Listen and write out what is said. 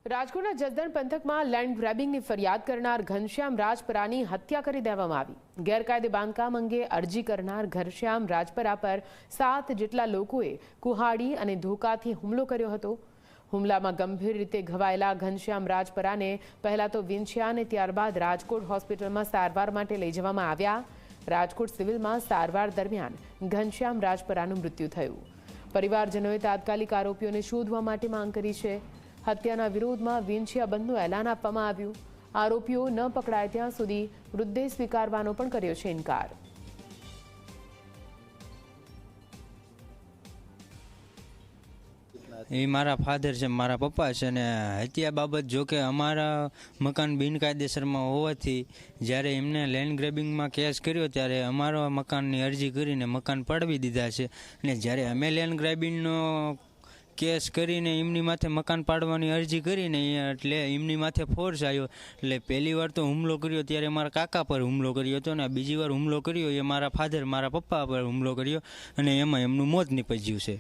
રાજકોટના જસદણ પંથકમાં લેન્ડ ગ્રેબિંગની ફરિયાદ કરનાર ઘનશ્યામ રાજપરાની હત્યા કરી દેવામાં આવી। ગેરકાયદે બાંધકામ અંગે અરજી કરનાર ઘનશ્યામ રાજપરા પર 7 જેટલા લોકોએ કુહાડી અને ધોકાથી હુમલો કર્યો હતો। હુમલામાં ગંભીર રીતે ઘવાયેલા ઘનશ્યામ રાજપરાને પહેલા તો વિંછિયા અને ત્યારબાદ રાજકોટ હોસ્પિટલમાં સારવાર માટે લઈ જવામાં આવ્યા। રાજકોટ સિવિલમાં સારવાર દરમિયાન ઘનશ્યામ રાજપરાનું મૃત્યુ થયું। પરિવારજનોએ તાત્કાલિક આરોપીઓને શોધવા માટે માંગ કરી છે। હત્યાના વિરોધમાં વિંછિયા બંધનું એલાન આપવામાં આવ્યું। આરોપીઓ ન પકડાય ત્યાં સુધી મૃતદેહ સ્વીકારવાનો પણ કર્યો છે ઇનકાર। એ મારા ફાધર છે, મારા પપ્પા છે ને હત્યા બાબત જો કે અમારા મકાન બિનકાયદેસરમાં હોવાથી જ્યારે એમને લેન્ડ ગ્રેબિંગમાં કેસ કર્યો ત્યારે અમારા મકાનની અરજી કરીને મકાન પાડવી દીધા છે। અને જ્યારે અમે લેન્ડ ગ્રેબિંગનો કેસ કરીને એમની માથે મકાન પાડવાની અરજી કરીને એટલે એમની માથે ફોર્સ આવ્યો। એટલે પહેલી વાર તો હુમલો કર્યો ત્યારે મારા કાકા પર હુમલો કર્યો હતો ને બીજી વાર હુમલો કર્યો એ મારા ફાધર મારા પપ્પા પર હુમલો કર્યો અને એમાં એમનું મોત નીપજ્યું છે।